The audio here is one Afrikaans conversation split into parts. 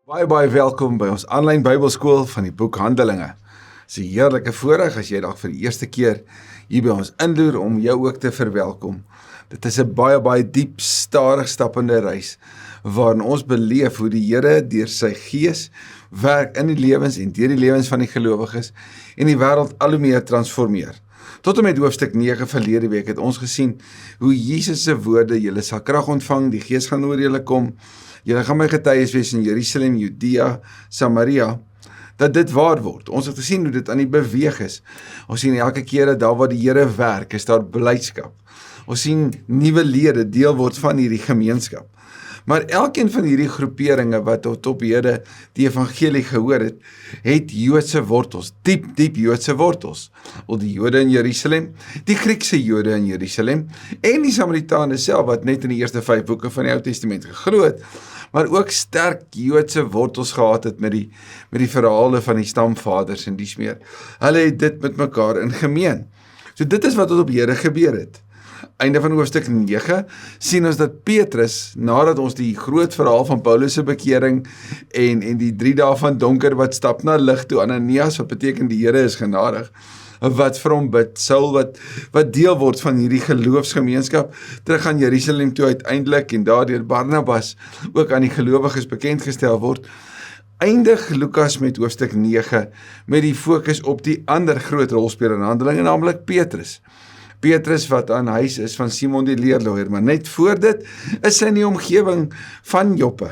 Baie welkom by ons aanlyn Bybelskool van die boek Handelinge. Dit is 'n heerlike voorreg as jy dalk vir die eerste keer hier by ons inloer om jou ook te verwelkom. Dit is 'n baie diep, stadig stappende reis waarin ons beleef hoe die Here deur sy Gees werk in die lewens en deur die lewens van die gelowiges en die wêreld al hoe meer transformeer. Tot en met hoofstuk 9 verlede week het ons gesien hoe Jesus se woorde: julle sal krag ontvang, die Gees gaan oor julle kom. Julle gaan my getuies wees in Jerusalem, Judea, Samaria, dat dit waar word. Ons het gesien hoe dit aan die beweeg is. Ons sien elke keer dat daar waar die Here werk, is daar blydskap. Ons sien nuwe lede deel word van hierdie gemeenskap. Maar elkeen van hierdie groeperinge wat tot op hede die evangelie gehoor het Joodse wortels, diep Joodse wortels. Wel die Jode in Jerusalem, die Griekse Jode in Jerusalem en die Samaritane self wat net in die eerste 5 boeke van die Ou Testament geglo het, maar ook sterk Joodse wortels gehad het met die verhale van die stamvaders en dies meer. Hulle het dit met mekaar in gemeen. So dit is wat tot op hede gebeur het. Einde van hoofstuk 9 sien ons dat Petrus, nadat ons die groot verhaal van Paulus se bekering en die 3 dae van donker wat stap na lig toe, Ananias, wat beteken die Here is genadig, wat vir hom bid, Saul wat deel word van hierdie geloofsgemeenskap, terug aan Jerusalem toe uiteindelik en daardeur Barnabas ook aan die gelowiges bekendgestel word, eindig Lukas met hoofstuk 9 met die fokus op die ander groot rolspeler in Handelinge, naamlik Petrus. Petrus wat aan huis is van Simon die leerloier, maar net voor dit is hy in die omgewing van Joppe.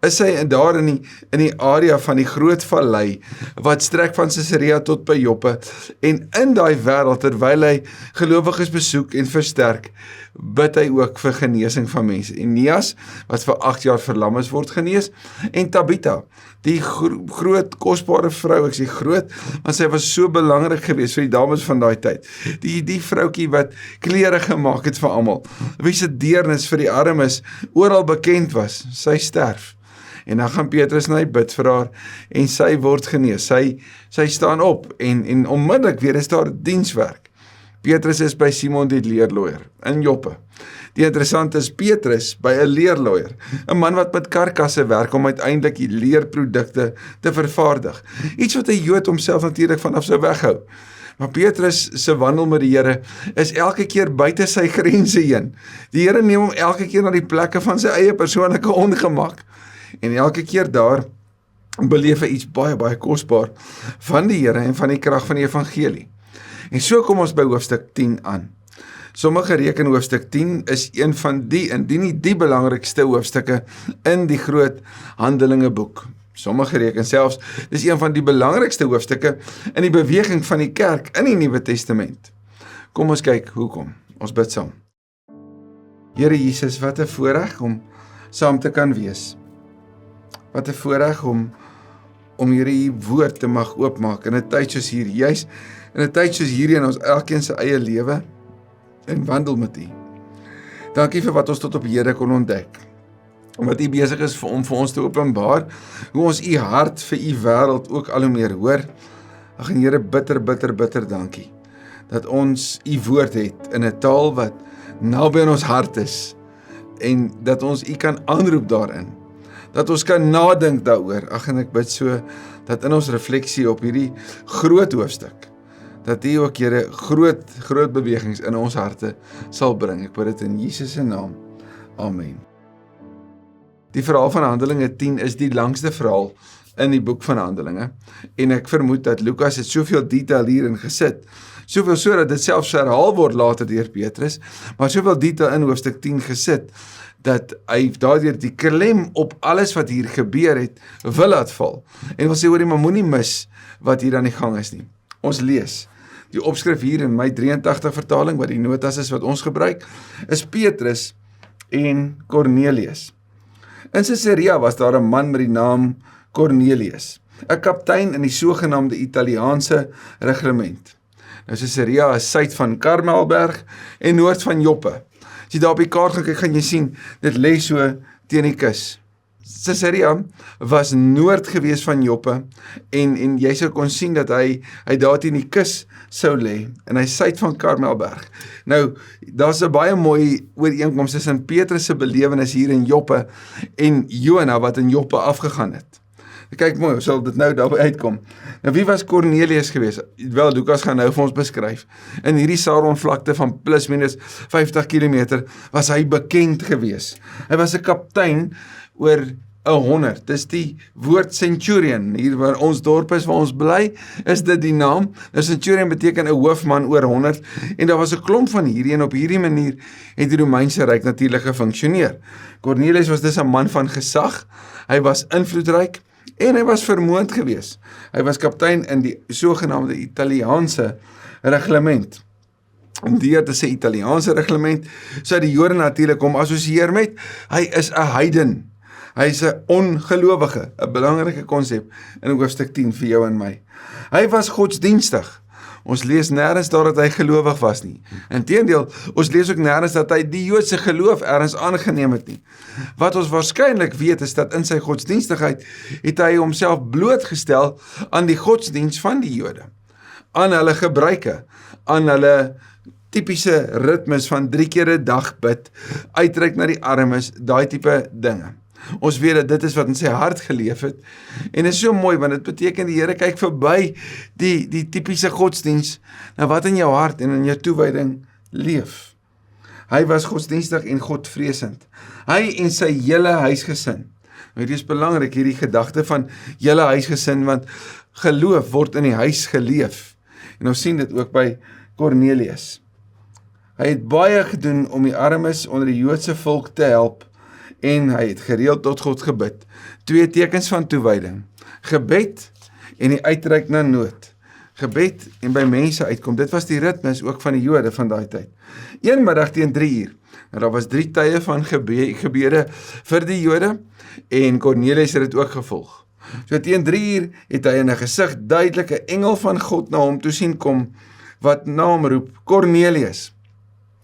Is hy daar in die area van die groot vallei wat strek van Caesarea tot by Joppe, en in daai wêreld terwyl hy gelowiges besoek en versterk, bid hy ook vir genesing van mense. Eneas wat vir 8 jaar verlam is word genees, en Tabitha, die groot kosbare vrou, ek sê groot, want sy was so belangrik geweest vir die dames van daai tyd. Die vroukie wat klere gemaak het vir almal, wie se deernis vir die armes oral bekend was, sy sterf. En dan gaan Petrus na hy bid vir haar, en sy word genees. Sy staan op, en onmiddellik weer is daar dienswerk. Petrus is by Simon die leerloier in Joppe. Die interessante is Petrus by 'n leerloier, 'n man wat met karkasse werk om uiteindelik die leerprodukte te vervaardig. Iets wat 'n Jood homself natuurlik vanaf sou weghou. Maar Petrus se wandel met die Here is elke keer buite sy grense heen. Die Here neem hom elke keer na die plekke van sy eie persoonlike ongemak. En elke keer daar beleef hy iets baie kosbaar van die Here en van die krag van die evangelie. En so kom ons by hoofstuk 10 aan. Sommige reken hoofstuk 10 is een van indien nie die belangrikste hoofstukke in die groot Handelinge boek. Sommige reken selfs, dis een van die belangrikste hoofstukke in die beweging van die kerk in die Nuwe Testament. Kom ons kyk hoekom. Ons bid saam. Here Jesus, wat 'n voorreg om saam te kan wees. Wat 'n voorreg om Here U woord te mag oopmaak in 'n tyd soos hier, juis in 'n tyd soos hierdie in ons elkeen se eie lewe en wandel met U. Dankie vir wat ons tot op hede kon ontdek. Omdat U besig is om vir ons te openbaar hoe ons U hart vir U wêreld ook al hoe meer hoor. Ag en Here, bitter dankie dat ons U woord het in 'n taal wat naby aan ons hart is en dat ons U kan aanroep daarin. Dat ons kan nadink daaroor. Ag en ek bid so dat in ons refleksie op hierdie groot hoofstuk, dat U ook Here groot bewegings in ons harte sal bring. Ek bid dit in Jesus se naam. Amen. Die verhaal van Handelinge 10 is die langste verhaal in die boek van Handelinge, en ek vermoed dat Lukas het soveel detail hierin gesit, soveel so dat dit selfs herhaal word later deur Petrus, maar soveel detail in hoofstuk 10 gesit, dat hy daardeur die klem op alles wat hier gebeur het, wil laat val, en wil sê hoor, maar moenie mis wat hier aan die gang is nie. Ons lees, die opskrif hier in my 83 vertaling, wat die notas is wat ons gebruik, is Petrus en Cornelius. In Caesarea was daar 'n man met die naam Cornelius, 'n kaptein in die sogenaamde Italiaanse regiment. Nou Caesarea is suid van Karmelberg en noord van Joppe. As jy daar op die kaart gaan kyk, gaan jy sien, dit lê so teen die kus. Caesarea was noord gewees van Joppe, en jy sou kon sien dat hy daar teen die kus sou lê, en hy suid van Karmelberg. Nou, daar's 'n baie mooi ooreenkoms tussen Petrus se belewenis hier in Joppe en Jona wat in Joppe afgegaan het. Kyk mooi, sal dit nou daarby uitkom. Nou wie was Cornelius geweest? Wel, Lukas gaan nou vir ons beskryf. In hierdie Saron vlakte van plus minus 50 km was hy bekend geweest. Hy was 'n kaptein oor 100. Dis die woord centurion. Hier waar ons dorp is, waar ons bly, is dit die naam. Nou centurion beteken 'n hoofman oor 100 en daar was 'n klomp van hierdie en op hierdie manier het die Romeinse ryk natuurlik gefunksioneer. Cornelius was dus 'n man van gesag. Hy was invloedryk en hy was vermoond geweest. Hy was kaptein in die sogenaamde Italiaanse reglement. Om deur te sê Italiaanse reglement, sou die Jode natuurlik hom assosieer met hy is 'n heiden. Hy is 'n ongelowige, 'n belangrike konsep in hoofstuk 10 vir jou en my. Hy was godsdienstig. Ons lees nêrens daar dat hy gelowig was nie. Inteendeel, ons lees ook nêrens dat hy die Joodse geloof ergens aangeneem het nie. Wat ons waarskynlik weet is dat in sy godsdienstigheid het hy homself blootgestel aan die godsdiens van die Jode, aan hulle gebruike, aan hulle tipiese ritmes van 3 keer 'n dag bid, uitreik na die armes, daai tipe dinge. Ons weet dat dit is wat in sy hart geleef het en dit is so mooi want dit beteken die Here kyk verby die tipiese godsdiens na wat in jou hart en in jou toewyding leef. Hy was godsdienstig en godvreesend. Hy en sy hele huisgesin. Dit is belangrik hierdie gedagte van hele huisgesin want geloof word in die huis geleef. En ons sien dit ook by Cornelius. Hy het baie gedoen om die armes onder die Joodse volk te help en hy het gereeld tot God gebid. 2 tekens van toewyding. Gebed en die uitreik na nood. Gebed en by mense uitkom. Dit was die ritmes ook van die Jode van daai tyd. Een middag teen 3 uur. Nou daar was 3 tye van gebede vir die Jode en Cornelius het dit ook gevolg. So teen 3 uur het hy in 'n gesig duidelike engel van God na hom toe sien kom wat na hom roep, Cornelius.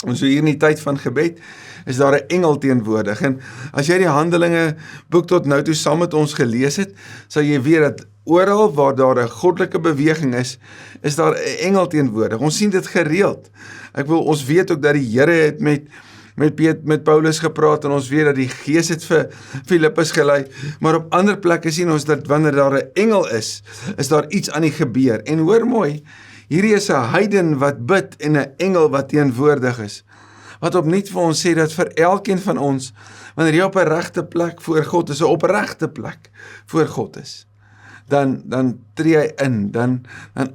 En so hier in die tyd van gebed is daar 'n engel teenwoordig. En as jy die Handelinge boek tot nou toe saam met ons gelees het, sal jy weet dat oral waar daar 'n goddelike beweging is daar 'n engel teenwoordig. Ons sien dit gereeld. Ons weet ook dat die Here het met Paulus gepraat en ons weet dat die Gees het vir Filippus gelei, maar op ander plekke sien ons dat wanneer daar 'n engel is daar iets aan die gebeur. En hoor mooi, hierdie is 'n heiden wat bid en 'n engel wat teenwoordig is. Wat opnuut vir ons sê dat vir elkeen van ons, wanneer jy op 'n regte plek voor God is, 'n opregte plek voor God is, dan tree hy in, dan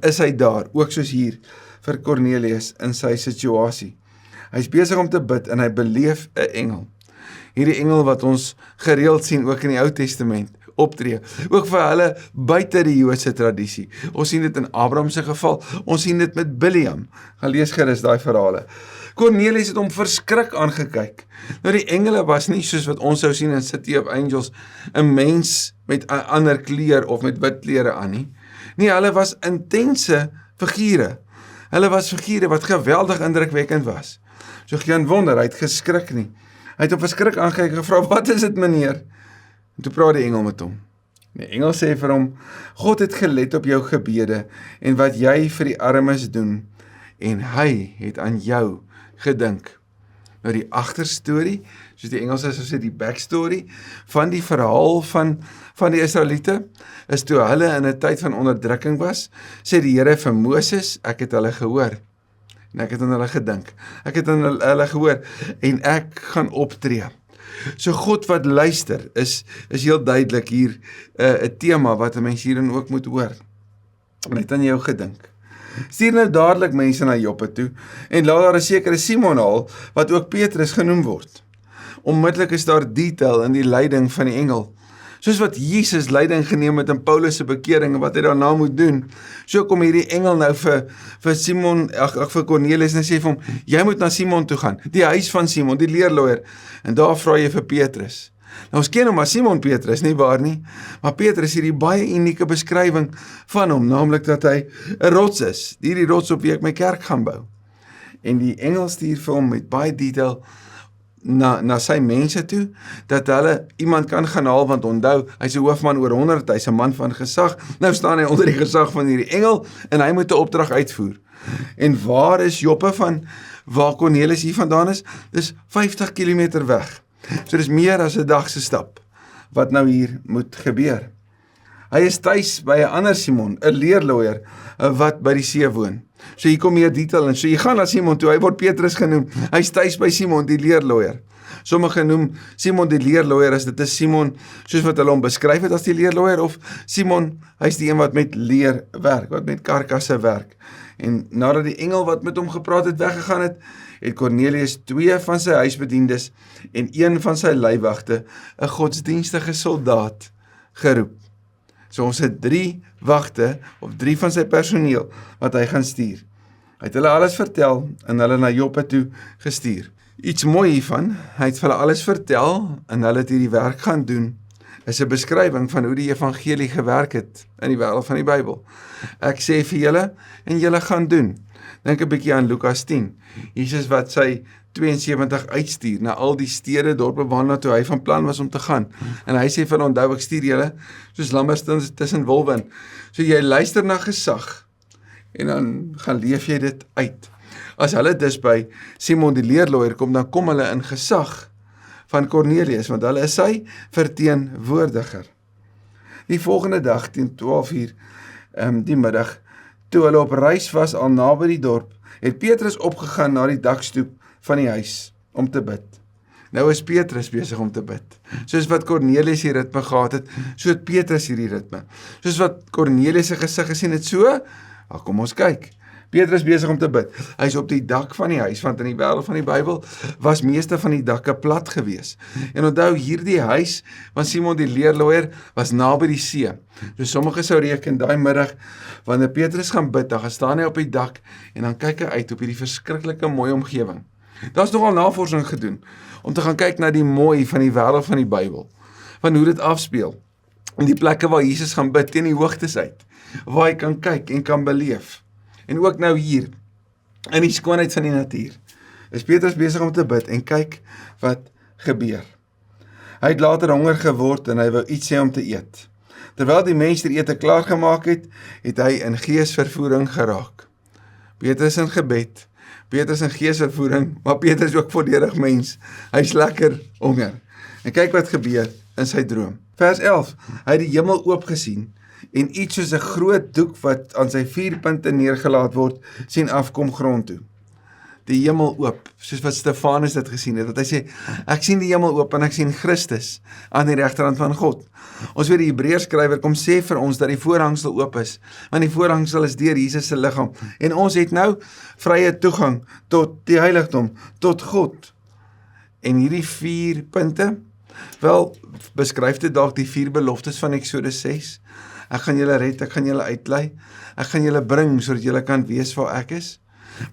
is hy daar, ook soos hier vir Cornelius in sy situasie. Hy is besig om te bid en hy beleef 'n engel. Hierdie engel wat ons gereeld sien ook in die Ou Testament optree, ook vir hulle buite die Joodse tradisie. Ons sien dit in Abraham se geval, ons sien dit met Biliam. Gaan lees gerus daai verhale. Cornelius het hom verskrik aangekyk. Nou die engele was nie soos wat ons sou sien in City of Angels, 'n mens met 'n ander kleur of met wit klere aan nie. Nee, hulle was intense figure. Hulle was figure wat geweldig indrukwekkend was. So geen wonder, hy het geskrik nie. Hy het hom verskrik aangekyk en gevra, "Wat is dit, meneer?" En toe praat die engel met hom. Die engel sê vir hom, "God het gelet op jou gebede en wat jy vir die armes doen en hy het aan jou gedink." Nou die agterstorie, soos die Engelse sou sê die backstory van die verhaal van die Israeliete is toe hulle in 'n tyd van onderdrukking was, sê die Here vir Moses, "Ek het hulle gehoor en ek het aan hulle gedink. Ek het aan hulle gehoor en ek gaan optree." So God wat luister is heel duidelik hier 'n tema wat 'n mens hierin ook moet hoor. En hy het aan jou gedink. Stuur nou dadelik mense na Joppe toe en laat daar 'n sekere Simon haal wat ook Petrus genoem word. Onmiddellik is daar detail in die leiding van die engel. Soos wat Jesus leiding geneem het in Paulus se bekering en wat hy daarna moet doen, so kom hierdie engel nou vir Simon, vir Cornelius en sê vir hom, "Jy moet na Simon toe gaan, die huis van Simon, die leerloier, en daar vra jy vir Petrus." Nou ons ken hom as Simon Petrus, nie waar nie? Maar Petrus hierdie baie unieke beskrywing van hom, naamlik dat hy 'n rots is, hierdie rots op wie ek my kerk gaan bou. En die engel stuur vir hom met baie detail na sy mense toe, dat hulle iemand kan gaan haal, want onthou, hy's 'n hoofman oor 100, hy's 'n man van gesag, nou staan hy onder die gesag van hierdie engel, en hy moet 'n opdrag uitvoer. En waar is Joppe van, waar Cornelius hier vandaan is? Dis 50 km weg. So dis meer as 'n dag se stap, wat nou hier moet gebeur. Hy is tuis by 'n ander Simon, 'n leerloier, wat by die see woon. So hier kom meer detail in. So jy gaan na Simon toe, hy word Petrus genoem. Hy is tuis by Simon, die leerloier. Sommige noem Simon die leerloier as dit is Simon, soos wat hulle hom beskryf het as die leerloier, of Simon, hy is die een wat met leer werk, wat met karkasse werk. En nadat die engel wat met hom gepraat het weggegaan het, het Cornelius 2 van sy huisbediendes en 1 van sy leiwagte, 'n godsdienstige soldaat, geroep. So ons het 3 wagte, of 3 van sy personeel, wat hy gaan stuur. Hy het hulle alles vertel, en hulle na Joppe toe gestuur. Iets mooi hiervan, hy het vir hulle alles vertel, en hulle het hierdie werk gaan doen, is 'n beskrywing van hoe die evangelie gewerk het, in die wêreld van die Bybel. Ek sê vir julle, en julle gaan doen. Dink 'n bietjie aan Lukas 10, Jesus wat sy 72 uitstuur, na al die stede, dorpe waarna toe hy van plan was om te gaan. En hy sê vir hulle, onthou, ek stuur julle, soos lammers tussen wolwe. So jy luister na gesag, en dan gaan leef jy dit uit. As hulle dus by Simon die leerloier kom, dan kom hulle in gesag van Cornelius, want hulle is sy verteenwoordiger. Die volgende dag, teen 12:00 die middag, toe hulle op reis was al naby die dorp, het Petrus opgegaan na die dakstoep van die huis om te bid. Nou is Petrus besig om te bid. Soos wat Cornelius die ritme gehad het, so het Petrus hierdie ritme. Soos wat Cornelius se gesig gesien het, so, kom ons kyk. Petrus besig om te bid. Hy is op die dak van die huis, want in die wêreld van die Bybel was meeste van die dakke plat gewees. En onthou, hierdie huis van Simon die leerloier was naby die see. Dus sommige sou reken, daai middag, wanneer Petrus gaan bid, dan gaan staan hy op die dak, en dan kyk hy uit op hierdie verskriklike mooi omgewing. Daar is nogal navorsing gedoen, om te gaan kyk na die mooi van die wêreld van die Bybel, van hoe dit afspeel, en die plekke waar Jesus gaan bid, teen die hoogtes uit, waar hy kan kyk en kan beleef. En ook nou hier, in die skoonheid van die natuur, is Petrus besig om te bid, en kyk wat gebeur. Hy het later honger geword, en hy wou iets hê om te eet. Terwyl die mense die ete klaargemaak het, het hy in geesvervoering geraak. Petrus in gebed, Petrus in geesvervoering, maar Petrus ook volledig mens. Hy is lekker honger. En kyk wat gebeur in sy droom. Vers 11, hy het die hemel oop gesien, en iets soos 'n groot doek wat aan sy 4 punte neergelaat word, sien afkom grond toe. Die hemel oop, soos wat Stefanus dit gesien het, wat hy sê, ek sien die hemel oop en ek sien Christus aan die regterhand van God. Ons weet die Hebreërs skrywer kom sê vir ons dat die voorhangsel oop is, want die voorhangsel is deur Jesus se liggaam, en ons het nou vrye toegang tot die heiligdom, tot God. En hierdie 4 punte, wel, beskryf dit dalk die 4 beloftes van Eksodus 6, ek gaan julle red, ek gaan julle uitlei, ek gaan julle bring, sodat julle kan weet waar ek is.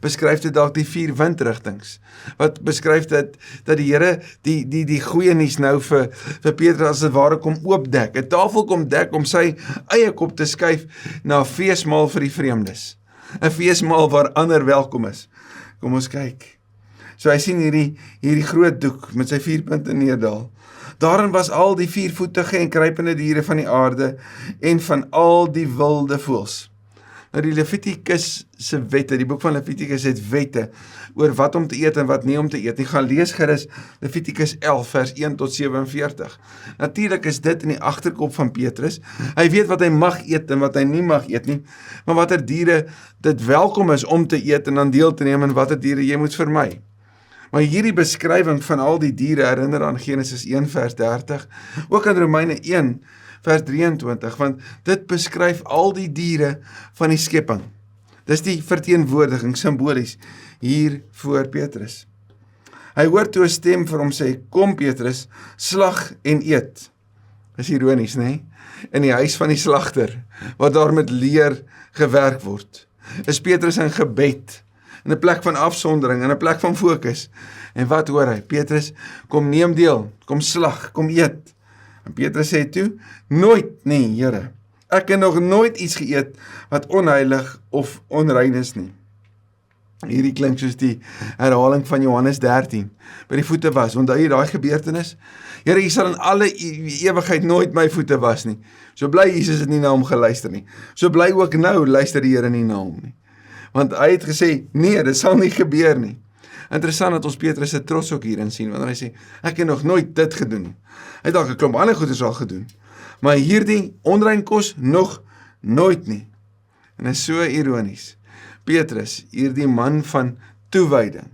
Beskryf dit dalk die 4 windrigtings, wat beskryf dit, dat die Here die goeie nuus nou vir Petrus as dit ware kom oopdek, 'n tafel kom dek om sy eie kop te skuif na 'n feesmaal vir die vreemdes, 'n feesmaal waar ander welkom is. Kom ons kyk. So hy sien hierdie groot doek met sy 4 punte neerdal. Daarin was al die 4-voetige en kruipende diere van die aarde en van al die wilde voëls. Nou die Levitikus se wette, die boek van Levitikus het wette oor wat om te eet en wat nie om te eet. Jy gaan lees gerus Levitikus 11 vers 1 tot 47. Natuurlik is dit in die agterkop van Petrus. Hy weet wat hy mag eet en wat hy nie mag eet nie, maar watter diere dit welkom is om te eet en aan deel te neem en watter diere jy moet vermy. Maar hierdie beskrywing van al die diere herinner aan Genesis 1 vers 30, ook aan Romeine 1 vers 23, want dit beskryf al die diere van die skepping. Dis die verteenwoordiging, simbolies, hier voor Petrus. Hy hoor toe 'n stem vir hom sê, kom Petrus, slag en eet. Dis ironies, né? In die huis van die slagter, waar daar met leer gewerk word, is Petrus in gebed, in 'n plek van afsondering, in 'n plek van fokus. En wat hoor hy? Petrus, kom neem deel, kom slag, kom eet. En Petrus sê toe, nooit nie, Here. Ek het nog nooit iets geëet wat onheilig of onrein is nie. Hierdie klink soos die herhaling van Johannes 13, by die voete was. Onthou jy daai gebeurtenis? Here, jy sal in alle ewigheid nooit my voete was nie. So bly Jesus het nie na hom geluister nie. So bly ook nou luister die Here nie na hom nie. Want hy het gesê, nee, dit sal nie gebeur nie. Interessant dat ons Petrus se trots ook hierin sien, wanneer hy sê, ek het nog nooit dit gedoen nie. Hy het dalk 'n klomp ander goeders al gedoen, maar hierdie onrein kos nog nooit nie. En dit is so ironies. Petrus, hierdie man van toewyding,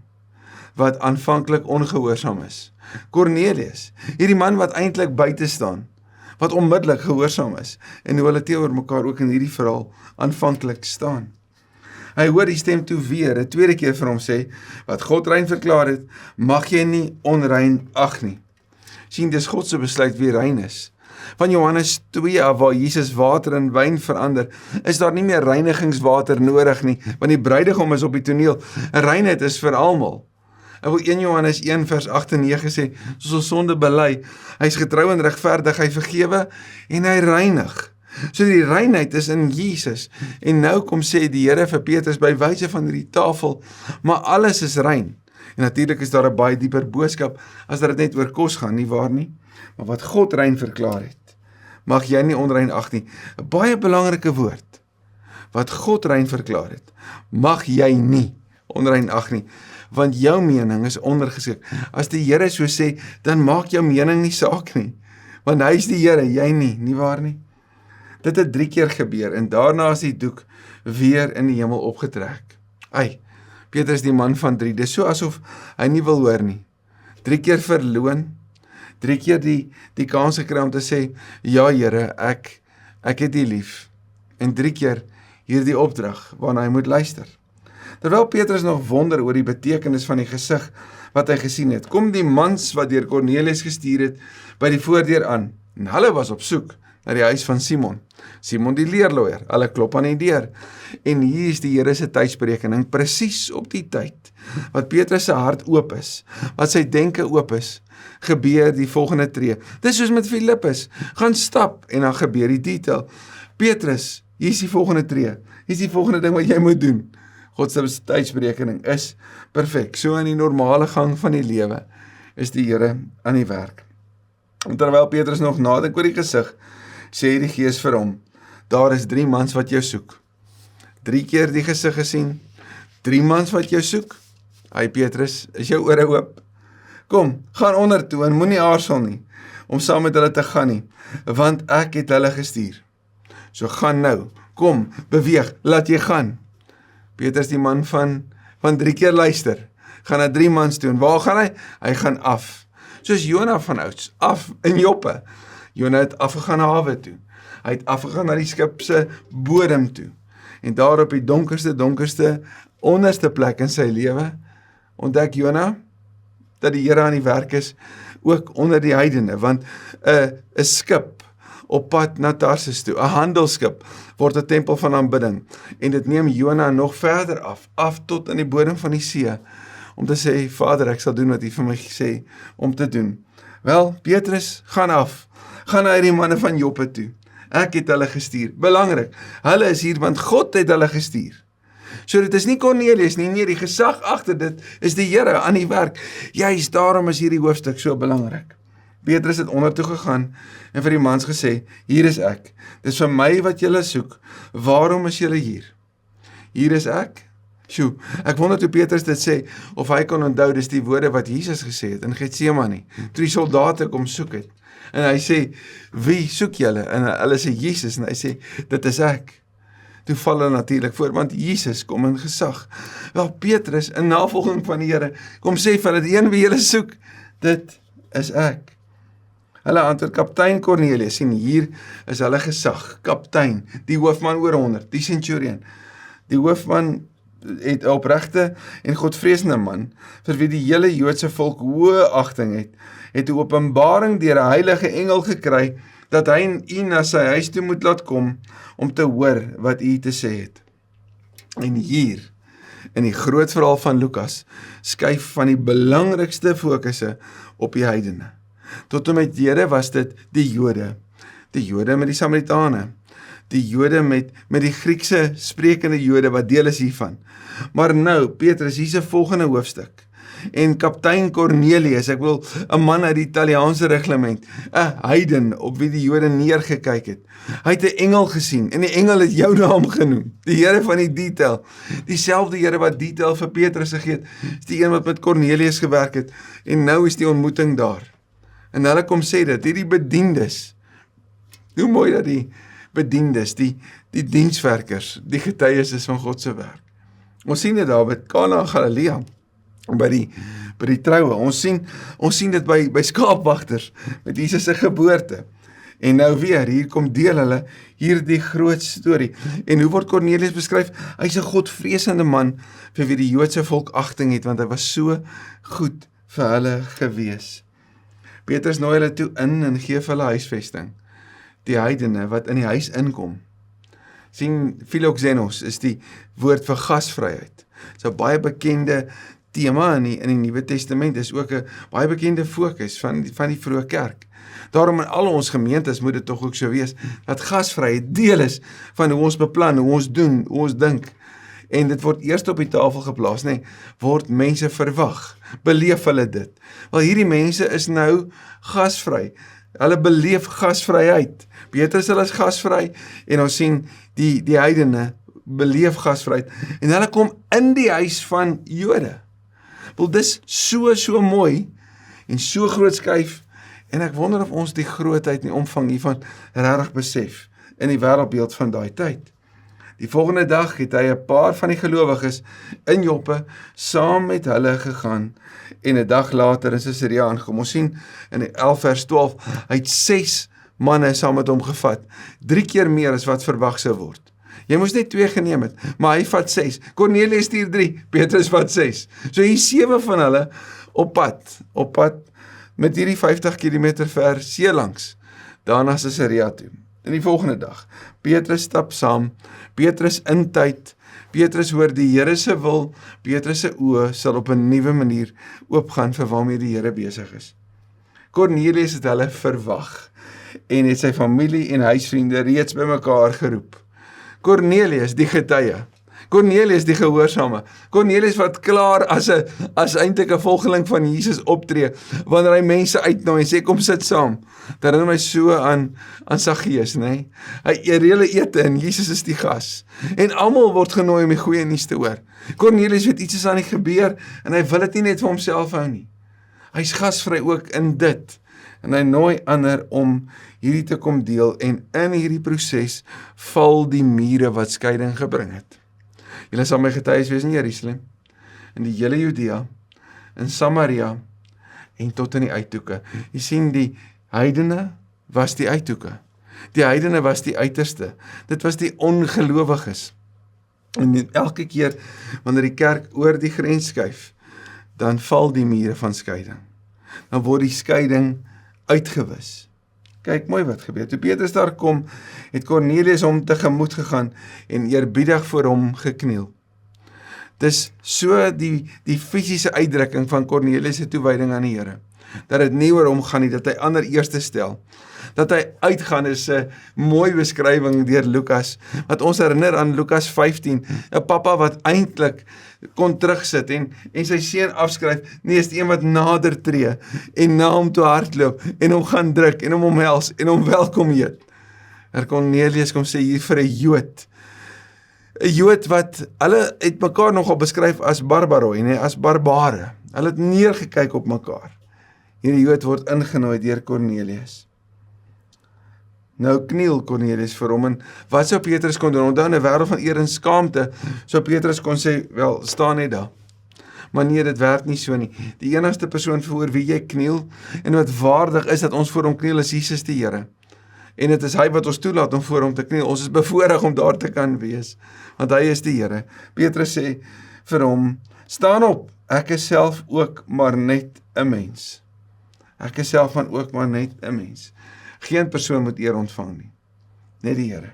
wat aanvanklik ongehoorsaam is. Cornelius, hierdie man wat eintlik buite staan, wat onmiddellik gehoorsaam is, en hoe hulle teenoor mekaar ook in hierdie verhaal aanvanklik staan. Hy hoor die stem toe weer, 'n tweede keer vir hom sê, wat God rein verklaar het, mag jy nie onrein ag nie. Sien, dis God se besluit wie rein is. Van Johannes 2 af, waar Jesus water in wyn verander, is daar nie meer reinigingswater nodig nie, want die bruidegom is op die toneel. 'n Reinheid is vir almal. Ek wil 1 Johannes 1 vers 8 en 9 sê, soos ons sonde bely, hy is getrou en regverdig, hy vergewe en hy reinig. So die reinheid is in Jesus. En nou kom sê die Here vir Petrus by wyse van hierdie tafel, maar alles is rein. En natuurlik is daar 'n baie dieper boodskap as dat dit net oor kos gaan, nie waar nie? Maar wat God rein verklaar het, mag jy nie onrein ag nie. 'n Baie belangrike woord. Wat God rein verklaar het, mag jy nie onrein ag nie. Want jou mening is ondergeskik. As die Here so sê, dan maak jou mening nie saak nie. Want hy is die Here, jy nie waar nie? Dit het 3 keer gebeur en daarna is die doek weer in die hemel opgetrek. Petrus die man van 3, dis so asof hy nie wil hoor nie. 3 keer verloon, 3 keer die kans gekry om te sê, ja Here, ek het U lief. En 3 keer hierdie opdrag waarna hy moet luister. Terwyl Petrus nog wonder oor die betekenis van die gesig wat hy gesien het, kom die mans wat deur Cornelius gestuur het by die voordeur aan. En hulle was op soek na die huis van Simon. Simon die leerloier, hulle klop aan die deur. En hier is die Here se tydsberekening, presies op die tyd, wat Petrus se hart oop is, wat sy denke oop is, gebeur die volgende tree. Dis soos met Filippus, gaan stap en dan gebeur die detail. Petrus, hier is die volgende tree, hier is die volgende ding wat jy moet doen. God se tydsberekening is perfek. So in die normale gang van die lewe is die Here aan die werk. En terwyl Petrus nog nadink oor die gesig, sê die Gees vir hom, daar is 3 mans wat jou soek. 3 keer die gesig gesien, 3 mans wat jou soek. Petrus, is jou ore oop? Kom, gaan onder toe en moenie aarzel nie, om saam met hulle te gaan nie, want ek het hulle gestuur. So gaan nou, kom, beweeg, laat jy gaan. Petrus die man van 3 keer luister, gaan na 3 mans toe, en waar gaan hy? Hy gaan af. Soos Jona van ouds, af in Joppe. Jona het afgegaan na hawe toe. Hy het afgegaan na die skip se bodem toe. En daar op die donkerste, onderste plek in sy lewe, ontdek Jona, dat die Here aan die werk is, ook onder die heidene, want 'n skip op pad na Tarsus toe, 'n handelsskip, word 'n tempel van aanbidding, en dit neem Jona nog verder af tot in die bodem van die see, om te sê, Vader, ek sal doen wat U vir my sê om te doen. Wel, Petrus, gaan af, gaan na die manne van Joppe toe, ek het hulle gestuur, belangrik, hulle is hier, want God het hulle gestuur. So dit is nie Cornelius nie, nee, die gesag agter dit is die Here aan die werk. Juist daarom is hierdie hoofstuk so belangrik. Petrus het onder toe gegaan en vir die mans gesê, hier is ek, dis vir my wat julle soek, waarom is julle hier? Hier is ek. Sjoe, ek wonder toe Petrus dit sê, of hy kon onthou, dis die woorde wat Jesus gesê het in Getsemane, toe die soldate kom soek het. En hy sê, wie soek julle? En hulle sê Jesus, en hy sê, dit is ek. Toe val hulle natuurlik voor, want Jesus kom in gesag. Wel, Petrus, in navolging van die Here, kom sê vir hulle, die een wie julle soek, dit is ek. Hulle antwoord, kaptein Cornelius, en hier is hulle gesag, kaptein, die hoofman oor 100, die centurion. Die hoofman het 'n opregte en godvreesende man, vir wie die hele Joodse volk hoë agting het 'n openbaring deur 'n heilige engel gekry, dat hy u na sy huis toe moet laat kom, om te hoor wat u te sê het. En hier, in die groot verhaal van Lukas, skuif van die belangrikste fokusse op die heidene. Tot en met Here was dit die Jode met die Samaritane, die Jode met die Griekse sprekende Jode wat deel is hiervan. Maar nou, Petrus, hier is 'n volgende hoofstuk. En kaptein Cornelius, ek wil 'n man uit die Italiaanse reglement, 'n heiden op wie die Jode neergekyk het. Hy het 'n engel gesien en die engel het jou naam genoem. Die Here van die detail. Dieselfde Here wat detail vir Petrus gegee het, is die een wat met Cornelius gewerk het. En nou is die ontmoeting daar. En hulle kom sê dit, hierdie bediendes. Hoe mooi dat die bediendes, die dienswerkers, die getuies is van God se werk. Ons sien dit daar by Kana Galilea, by die troue. Ons sien dit by skaapwagters, met Jesus se geboorte. En nou weer, hier kom deel hulle hierdie groot storie. En hoe word Cornelius beskryf? Hy's 'n godvreesende man vir wie die Joodse volk agting het, want hy was so goed vir hulle gewees. Petrus nooi hulle toe in en gee vir hulle huisvesting. Die heidene wat in die huis inkom. Sien, philoxenos is die woord vir gasvryheid. So baie bekende tema in die Nuwe Testament, is ook 'n baie bekende fokus van die vroeë kerk. Daarom in al ons gemeentes moet dit tog ook so wees, dat gasvryheid deel is van hoe ons beplan, hoe ons doen, hoe ons dink. En dit word eers op die tafel geplaas, word mense verwag, beleef hulle dit. Wel, hierdie mense is nou gasvry, hulle beleef gasvryheid. Petrus hulle is gasvry, en ons sien die heidene beleef gasvryheid, en hulle kom in die huis van Jode. Wel, dis so mooi, en so groot skuif, en ek wonder of ons die grootheid en die omvang hiervan regtig besef, in die wêreldbeeld van daai tyd. Die volgende dag het hy 'n paar van die gelowiges in Joppe saam met hulle gegaan, en 'n dag later in Caesarea aangekom. Ons sien in 11 vers 12, hy het 6 manne saam met hom gevat, 3 keer meer as wat verwag sou word. Jy moes net 2 geneem het, maar hy vat 6. Cornelius stuur 3, Petrus vat 6. So hier 7 van hulle op pad met hierdie 50 km ver see langs, daarna Caesarea toe. En die volgende dag, Petrus stap saam, Petrus in tyd, Petrus hoor die Here se wil, Petrus se oë sal op 'n nuwe manier oopgaan vir waarmee die Here besig is. Cornelius het hulle verwag, en het sy familie en huisvriende reeds bymekaar geroep. Cornelius die getuie, Cornelius die gehoorsame, Cornelius wat klaar as eintlik 'n volgeling van Jesus optree, wanneer hy mense uitnooi en sê kom sit saam. Dat herinner my so aan Saggeus, Hy eet hele ete en Jesus is die gas. En almal word genooi om die goeie nuus te hoor. Cornelius weet iets is aan die gebeur, en hy wil dit nie net vir homself hou nie. Hy's gasvry ook in dit. En hy nooi ander om hierdie te kom deel, en in hierdie proses val die mure wat skeiding gebring het. Julle sal my getuies wees in Jerusalem, in die hele Judea, in Samaria, en tot in die uithoeke. Jy sien, die heidene was die uithoeke. Die heidene was die uiterste. Dit was die ongelowiges. En elke keer, wanneer die kerk oor die grens skuif, dan val die mure van skeiding. Dan word die skeiding uitgewis. Kyk mooi wat gebeur. Toe Petrus daar kom, het Cornelius hom tegemoet gegaan en eerbiedig voor hom gekniel. Dis so die fisiese uitdrukking van Cornelius se toewyding aan die Here. Dat dit nie oor hom gaan nie, dat hy ander eerste stel. Dat hy uitgaan is 'n mooi beskrywing deur Lukas, wat ons herinner aan Lukas 15, 'n pappa wat eintlik kon terugsit en sy seun afskryf, nee, is die een wat nader tree en na hom toe hardloop en hom gaan druk en hom omhels en hom welkom heet. Cornelius kom sê hier vir 'n Jood wat hulle het mekaar nogal beskryf as barbaroi, as barbare. Hulle het neergekyk op mekaar. Hierdie Jood word ingenooi deur Cornelius. Nou kniel Cornelius vir hom, en wat sou Petrus kon doen? Onthou, in 'n wêreld van eer en skaamte, sou Petrus kon sê, wel, staan net daar. Maar nee, dit werk nie so nie. Die enigste persoon voor wie jy kniel, en wat waardig is dat ons voor hom kniel, is Jesus die Here. En dit is hy wat ons toelaat om voor hom te kniel. Ons is bevoorreg om daar te kan wees, want hy is die Here. Petrus sê vir hom, staan op, ek is self ook maar net 'n mens. Ek is self van ook maar net 'n mens. Geen persoon moet eer ontvang nie, net die Here.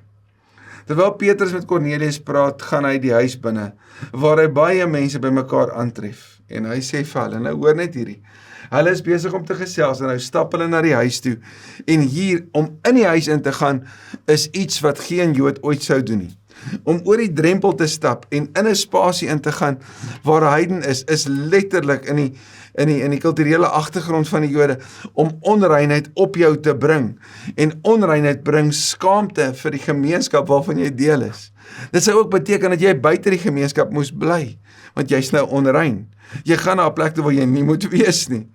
Terwyl Petrus met Cornelius praat, gaan hy die huis binne, waar hy baie mense bymekaar aantref. En hy sê vir hulle, nou hoor net hierdie, hulle is besig om te gesels, en nou stap hulle na die huis toe, en hier, om in die huis in te gaan, is iets wat geen Jood ooit sou doen nie. Om oor die drempel te stap en in 'n spasie in te gaan waar 'n heiden is letterlik in die kulturele agtergrond van die Jode om onreinheid op jou te bring. En onreinheid bring skaamte vir die gemeenskap waarvan jy deel is. Dit sou ook beteken dat jy buite die gemeenskap moes bly, want jy's nou onrein. Jy gaan na 'n plek toe waar jy nie moet wees nie.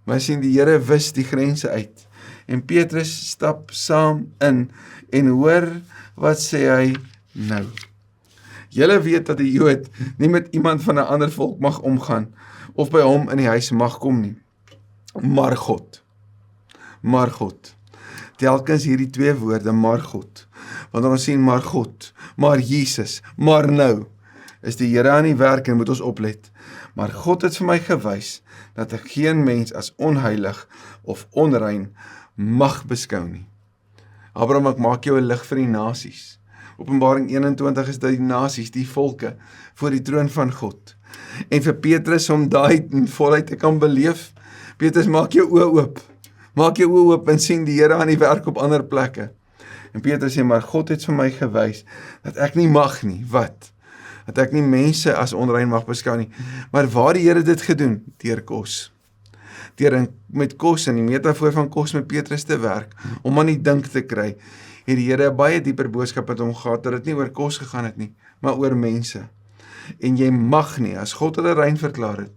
Maar sien, die Here wis die grense uit. En Petrus stap saam in en hoor wat sê hy nou. Julle weet dat die Jood nie met iemand van 'n ander volk mag omgaan of by hom in die huis mag kom nie. Maar God. Telkens hierdie twee woorde, maar God. Want ons sien maar God, maar Jesus, maar nou is die Here aan die werk en moet ons oplet. Maar God het vir my gewys dat ek geen mens as onheilig of onrein mag beskou nie. Abraham, ek maak jou 'n lig vir die nasies. Openbaring 21 is die nasies, die volke, voor die troon van God. En vir Petrus om daai in volheid te kan beleef, Petrus, maak jou oë oop. Maak jou oë oop en sien die Here aan die werk op ander plekke. En Petrus sê, maar God het vir my gewys dat ek nie mag nie. Wat? Dat ek nie mense as onrein mag beskou nie. Maar waar die Here dit gedoen? Deur kos. Deur met kos, in die metafoor van kos met Petrus te werk, om aan die dink te kry, het die Here 'n baie dieper boodskap met hom gehad, dat dit nie oor kos gegaan het nie, maar oor mense. En jy mag nie, as God hulle rein verklaar het,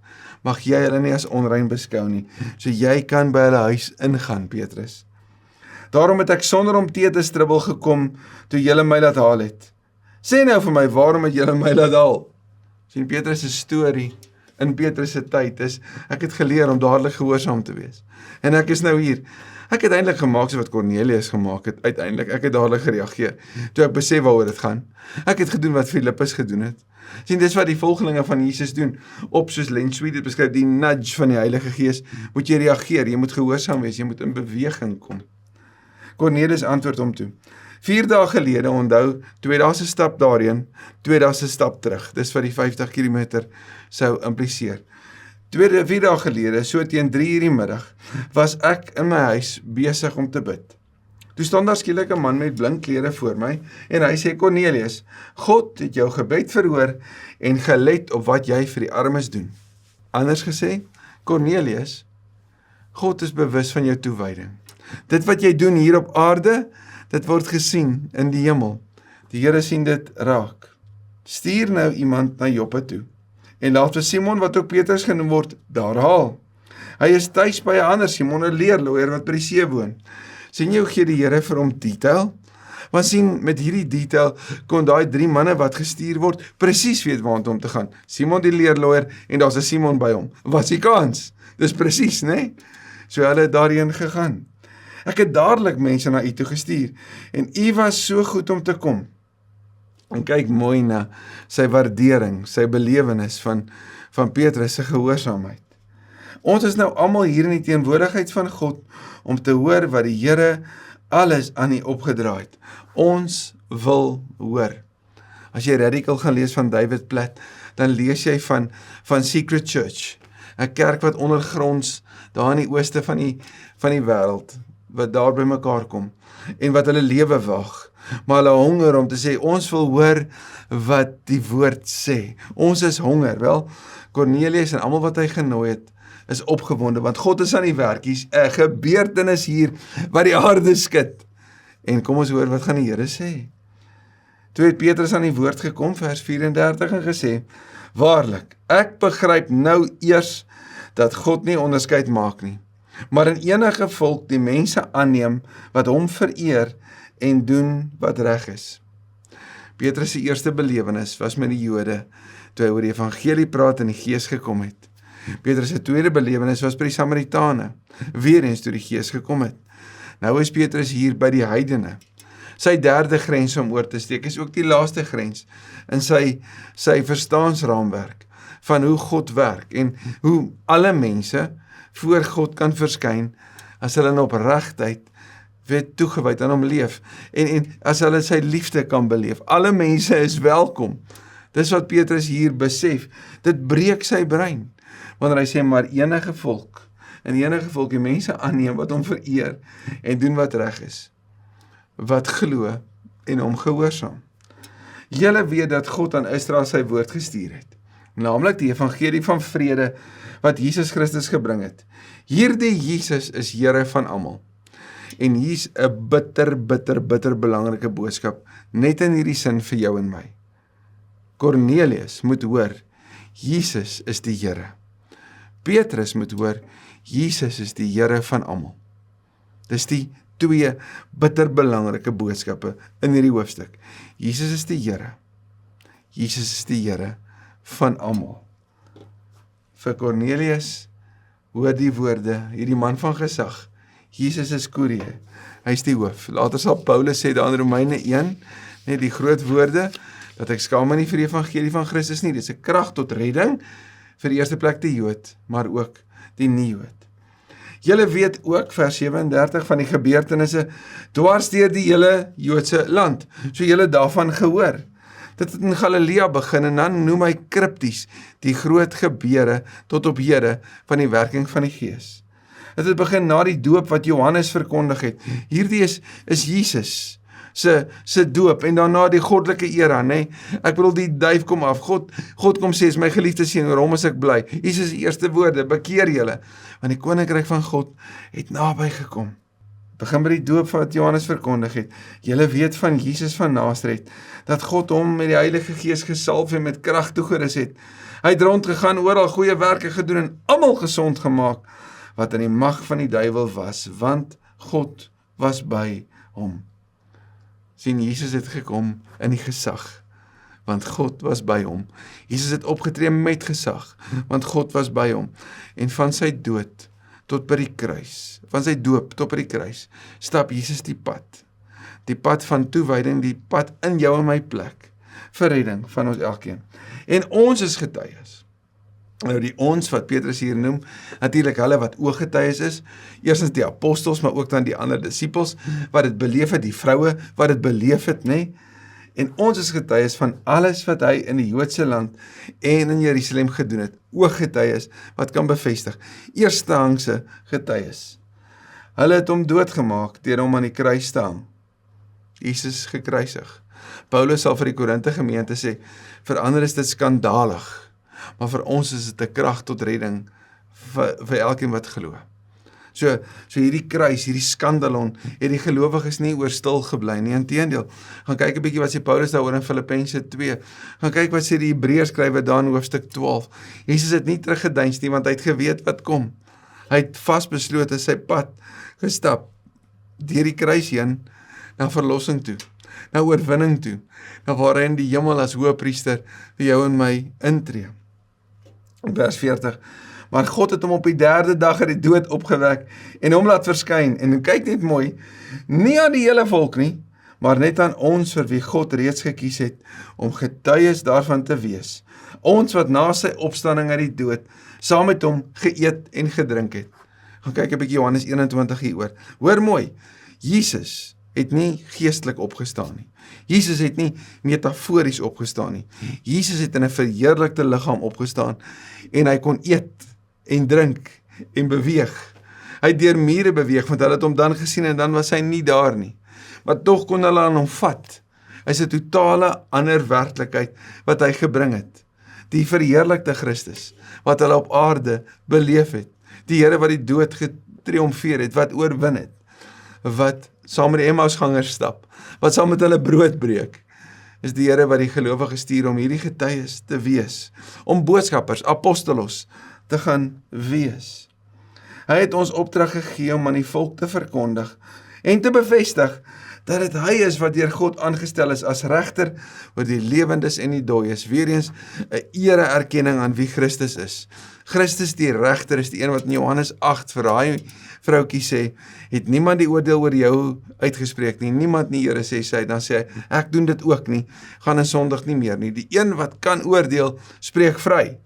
mag jy hulle nie as onrein beskou nie. So jy kan by hulle huis ingaan, Petrus. Daarom het ek sonder om tee te stribbel gekom, toe julle my laat haal het. Sê nou vir my, waarom het julle my laat haal? Sien, Petrus se storie, in Petrus se tyd, is, ek het geleer om dadelik gehoorsaam te wees. En ek is nou hier. Ek het eintlik gemaak so wat Cornelius gemaak het, uiteindelik. Ek het dadelik gereageer, toe ek besef waaroor dit gaan. Ek het gedoen wat Filippus gedoen het. Sien, dis wat die volgelinge van Jesus doen. Op soos Len Sweet dit beskryf, die nudge van die Heilige Gees, moet jy reageer, jy moet gehoorsaam wees, jy moet in beweging kom. Cornelius antwoord hom toe. 4 dae gelede, onthou, 2 dae se stap daarheen, 2 dae se stap terug. Dis wat die 50 km sou impliseer. 4 dae gelede, so teen 3 uur die middag, was ek in my huis besig om te bid. Toe staan daar skielik 'n man met blink klere voor my, en hy sê, Cornelius, God het jou gebed verhoor, en gelet op wat jy vir die armes doen. Anders gesê, Cornelius, God is bewus van jou toewyding. Dit wat jy doen hier op aarde, dit word gesien in die hemel. Die Here sien dit raak. Stuur nou iemand na Joppe toe, en laat vir Simon, wat ook Petrus genoem word, daar haal. Hy is tuis by 'n ander Simon, 'n leerloier wat by die see woon. Sien jy hoe gee die Here vir hom detail? Want sien, met hierdie detail kon daai 3 manne wat gestuur word, presies weet waartoe om te gaan. Simon die leerloier, en daar's 'n Simon by hom. Wat is die kans? Dis presies, né? So hulle het daarheen gegaan. Ek het dadelik mense na u toe gestuur, en u was so goed om te kom. En kyk mooi na sy waardering, sy belewenis van Petrus se gehoorsaamheid. Ons is nou almal hier in die teenwoordigheid van God, om te hoor wat die Here alles aan u opgedra het. Ons wil hoor. As jy Radical gaan lees van David Platt, dan lees jy van Secret Church, 'n kerk wat ondergronds, daar in die ooste van die wêreld, wat daar by mekaar kom, en wat hulle lewe wag, maar hulle honger om te sê, ons wil hoor wat die woord sê. Ons is honger, wel, Cornelius en almal wat hy genooi het, is opgewonde, want God is aan die werk, hier's 'n gebeurtenis hier, wat die aarde skud. En kom ons hoor, wat gaan die Here sê? Toe het Petrus aan die woord gekom, vers 34, en gesê, waarlik, ek begryp nou eers, dat God nie onderskeid maak nie, maar in enige volk die mense aanneem, wat hom vereer, en doen wat reg is. Petrus se eerste belewenis was met die Jode, toe hy oor die evangelie praat en die Gees gekom het. Petrus se tweede belewenis was by die Samaritane, weer eens toe die Gees gekom het. Nou is Petrus hier by die heidene. Sy derde grens om oor te steek is ook die laaste grens in sy verstaansraamwerk van hoe God werk en hoe alle mense voor God kan verskyn as hulle in opregtheid toegewyd aan hom leef en as hulle sy liefde kan beleef. Alle mense is welkom. Dis wat Petrus hier besef. Dit breek sy brein. Wanneer hy sê, maar enige volk die mense aanneem wat hom vereer en doen wat reg is, wat glo en hom gehoorsaam. Julle weet dat God aan Israel sy woord gestuur het, naamlik die evangelie van vrede wat Jesus Christus gebring het. Hierdie Jesus is Here van almal. En hier's 'n bitter belangrike boodskap, net in hierdie sin vir jou en my. Cornelius moet hoor, Jesus is die Here. Petrus moet hoor, Jesus is die Here van almal. Dis die twee bitter belangrike boodskappe in hierdie hoofstuk. Jesus is die Here. Jesus is die Here van almal. Vir Cornelius, hoor die woorde, hierdie man van gesag, Jesus is koerier, hy is die hoof. Later sal Paulus sê daar in Romeine 1, net die groot woorde, dat ek skaam my nie vir die evangelie van Christus nie, dit is 'n krag tot redding, vir die eerste plek die Jood, maar ook die nie-Jood. Julle weet ook, vers 37, van die gebeurtenisse dwars deur die hele Joodse land, so julle daarvan gehoor. Dit het in Galilea begin en dan noem hy kripties die groot gebeure tot op hede van die werking van die Gees. Dit het begin na die doop wat Johannes verkondig het. Hierdie is Jesus se doop en daarna die goddelike era, nê? Ek bedoel die duif kom af. God kom sê, is my geliefde seun, oor hom is ek bly. Jesus se eerste woorde, bekeer julle, want die koninkryk van God het naby gekom. Begin by die doop wat Johannes verkondig het. Julle weet van Jesus van Nasaret, dat God hom met die Heilige Gees gesalf en met krag toegerus het. Hy het rondgegaan, oral goeie werke gedoen en almal gesond gemaak, wat in die mag van die duiwel was, want God was by hom. Sien, Jesus het gekom in die gesag, want God was by hom. Jesus het opgetree met gesag, want God was by hom. En van sy dood tot by die kruis, van sy doop tot by die kruis, stap Jesus die pad van toewyding, die pad in jou en my plek, vir redding van ons elkeen. En ons is getuies. Nou die ons wat Petrus hier noem, natuurlik hulle wat ooggetuies is, eerstens die apostels, maar ook dan die ander disippels, wat dit beleef het, die vroue wat dit beleef het, nê? En ons is getuies van alles wat hy in die Joodse land en in Jerusalem gedoen het, ooggetuies wat kan bevestig, eerstehangse getuies. Hulle het hom doodgemaak deur hom aan die kruis te hang. Jesus gekruisig. Paulus sal vir die Korinte gemeente sê, vir ander is dit skandalig, maar vir ons is dit 'n krag tot redding vir elkeen wat glo. So hierdie kruis, hierdie skandalon, het die gelowiges nie oor stil gebly nie. Inteendeel, gaan kyk 'n bietjie wat sê Paulus daaroor in Filippense 2. Gaan kyk wat sê die Hebreërs skrywer daar in hoofstuk 12. Jesus het nie teruggedeins nie, want hy het geweet wat kom. Hy het vasbeslote sy pad gestap deur die kruis heen na verlossing toe, na oorwinning toe, na waarin die hemel as hoëpriester vir jou en my intree. In vers 40, maar God het hom op die 3de dag uit die dood opgewek en hom laat verskyn. En kyk net mooi, nie aan die hele volk nie, maar net aan ons vir wie God reeds gekies het om getuies daarvan te wees. Ons wat na sy opstanding uit die dood saam met hom geëet en gedrink het. Gaan kyk 'n bietjie Johannes 21 hieroor. Hoor mooi, Jesus het nie geestelik opgestaan nie. Jesus het nie metafories opgestaan nie. Jesus het in 'n verheerlikte liggaam opgestaan en hy kon eet en drink en beweeg. Hy het deur mure beweeg, want hulle het hom dan gesien en dan was hy nie daar nie. Maar tog kon hulle aan hom vat. Hy is 'n totale ander werklikheid wat hy gebring het. Die verheerlikte Christus, wat hulle op aarde beleef het. Die Here wat die dood getriomfeer het, wat oorwin het. Wat saam met die Emmausgangers stap, wat saam met hulle brood breek, is die Here wat die gelowiges stuur om hierdie getuies te wees, om boodskappers, apostolos, te gaan wees. Hy het ons opdrag gegee om aan die volk te verkondig en te bevestig dat dit hy is wat deur God aangestel is as regter oor die lewendes en die dooies. Weer eens 'n ere-erkenning aan wie Christus is. Christus die regter is die een wat in Johannes 8 vir daai vroukie sê, het niemand die oordeel oor jou uitgespreek nie, niemand nie, Here, sê sy, dan sê hy, ek doen dit ook nie, gaan en sondig nie meer nie. Die een wat kan oordeel, spreek vry.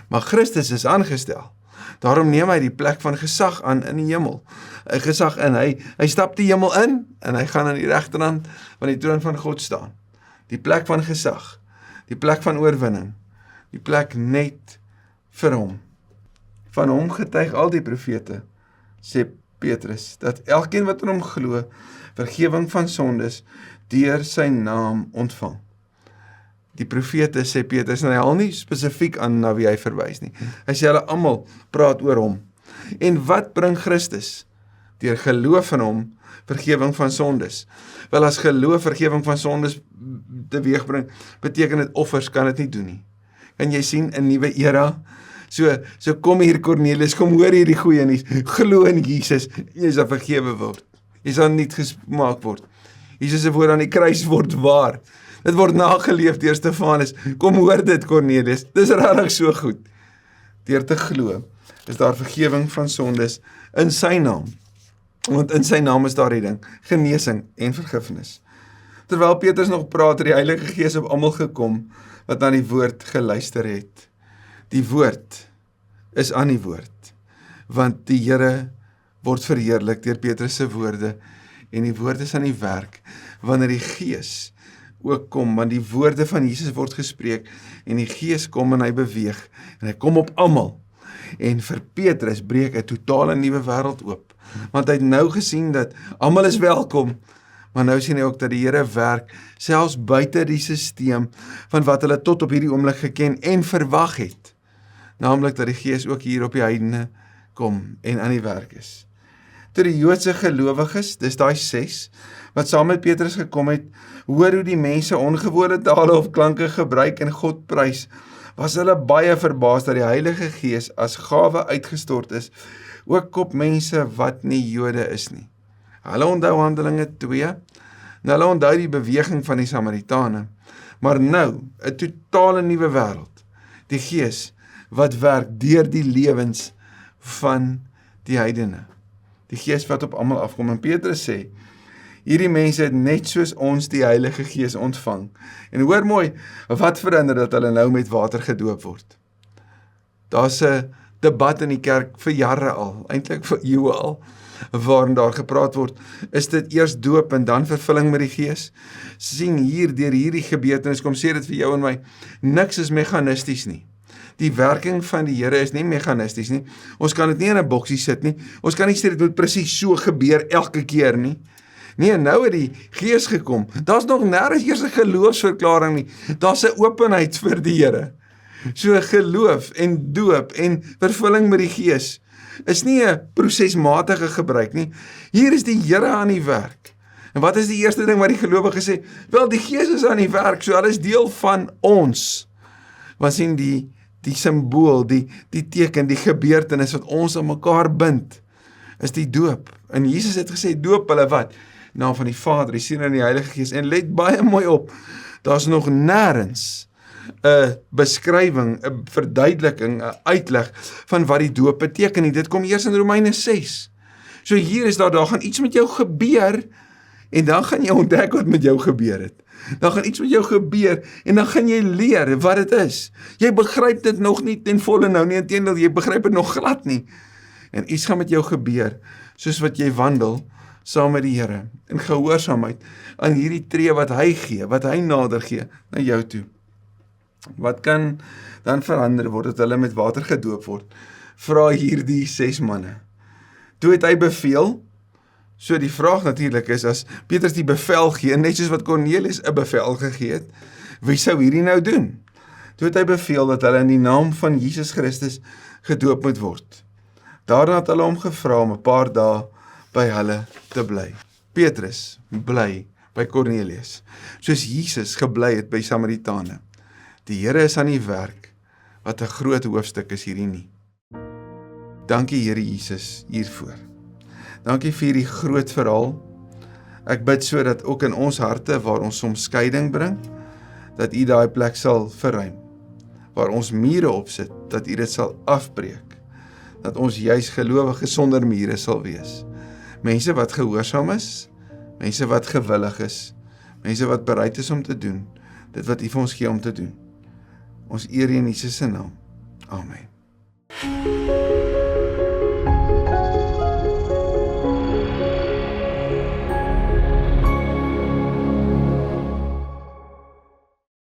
Maar Christus is aangestel. Daarom neem hy die plek van gesag aan in die hemel. Gesag in, hy stap die hemel in en hy gaan aan die regterhand van die troon van God staan. Die plek van gesag, die plek van oorwinning, die plek net vir hom. Van hom getuig al die profete, sê Petrus, dat elkeen wat in hom glo, vergewing van sondes deur sy naam ontvang. Die profete, sê Petrus, en hy haal nie spesifiek aan na wie hy verwys nie. Hy sê hulle almal praat oor hom. En wat bring Christus? Deur geloof in hom, vergewing van sondes. Wel, as geloof vergewing van sondes teweegbring, beteken dit offers kan dit nie doen nie. Kan jy sien, 'n nuwe era? So kom hier Cornelius, kom hoor hierdie goeie nuus, glo in Jesus, jy sal vergewe word. Jy sal nuut gemaak word. Jesus se woord aan die kruis word waar. Dit word nageleef deur Stefanus. Kom hoor dit Cornelius, dis regtig so goed. Deur te glo is daar vergewing van sondes in sy naam. Want in sy naam is daar redding, genesing en vergifnis. Terwyl Petrus nog praat, het die Heilige Gees op almal gekom wat na die woord geluister het. Die woord is aan die woord, want die Here word verheerlik deur Petrus se woorde en die woord is aan die werk wanneer die Gees ook kom, want die woorde van Jesus word gespreek en die Gees kom en hy beweeg en hy kom op almal. En vir Petrus breek 'n totale nuwe wêreld oop, want hy het nou gesien dat almal is welkom, maar nou sien hy ook dat die Here werk selfs buite die sisteem van wat hulle tot op hierdie oomblik geken en verwag het. Naamlik dat die Gees ook hier op die heidene kom en aan die werk is. Toe die Joodse gelowiges, dis daai 6, wat saam met Petrus gekom het, hoor hoe die mense ongewone tale of klanke gebruik en God prys, was hulle baie verbaas dat die Heilige Gees as gawe uitgestort is, ook op mense wat nie Jode is nie. Hulle onthou Handelinge 2, en hulle onthou die beweging van die Samaritane, maar nou, 'n totale nuwe wêreld, die Gees wat werk deur die lewens van die heidene. Die Gees wat op almal afkom, en Petrus sê, hierdie mense het net soos ons die Heilige Gees ontvang. En hoor mooi, wat verander dat hulle nou met water gedoop word? Daar's 'n debat in die kerk vir jare al, eintlik vir eeue al, waarin daar gepraat word, is dit eers doop en dan vervulling met die Gees? Sien hier, deur hierdie gebeurtenis, kom sê dit vir jou en my, niks is meganisties nie. Die werking van die Here is nie meganisties nie. Ons kan dit nie in 'n boksie sit nie. Ons kan nie sê dit moet presies so gebeur elke keer nie. Nee, nou het die Gees gekom. Daar's nog nêrens eers 'n geloofsverklaring nie. Daar's 'n openheid vir die Here. So geloof en doop en vervulling met die Gees is nie 'n prosesmatige gebruik nie. Hier is die Here aan die werk. En wat is die eerste ding wat die gelowige sê? Wel, die Gees is aan die werk, so hulle is deel van ons. Wat sien die simbool, die teken, die gebeurtenis wat ons aan mekaar bind, is die doop. En Jesus het gesê, doop hulle wat? In naam van die Vader, die Seun en die Heilige Gees. En let baie mooi op, daar's nog nêrens 'n beskrywing, 'n verduideliking, 'n uitleg van wat die doop beteken nie. Dit kom eers in Romeine 6. So hier is daar gaan iets met jou gebeur, en dan gaan jy ontdek wat met jou gebeur het. Dan gaan iets met jou gebeur, en dan gaan jy leer wat dit is. Jy begryp dit nog nie ten volle nou nie, inteendeel, jy begryp dit nog glad nie. En iets gaan met jou gebeur, soos wat jy wandel, saam met die Here, in gehoorsaamheid aan hierdie tree wat hy gee, wat hy nader gee, na jou toe. Wat kan dan verander word, dat hulle met water gedoop word? Vra hierdie 6 manne. Toe het hy beveel, so die vraag natuurlik is, as Petrus die bevel gee, net soos wat Cornelius 'n bevel gegee het, wie sou hierdie nou doen? Toe het hy beveel dat hulle in die naam van Jesus Christus gedoop moet word. Daarna het hulle hom gevra om 'n paar dae by hulle te bly. Petrus bly by Cornelius, soos Jesus gebly het by Samaritane. Die Here is aan die werk, wat 'n groot hoofstuk is hierdie nie. Dankie Here Jesus hiervoor. Dankie vir hierdie groot verhaal. Ek bid so dat ook in ons harte, waar ons soms skeiding bring, dat U daai plek sal verruim. Waar ons mure opsit, dat U dit sal afbreek. Dat ons juis gelowiges sonder mure sal wees. Mense wat gehoorsaam is, mense wat gewillig is, mense wat bereid is om te doen, dit wat U vir ons gee om te doen. Ons eer U in Jesus se naam. Amen.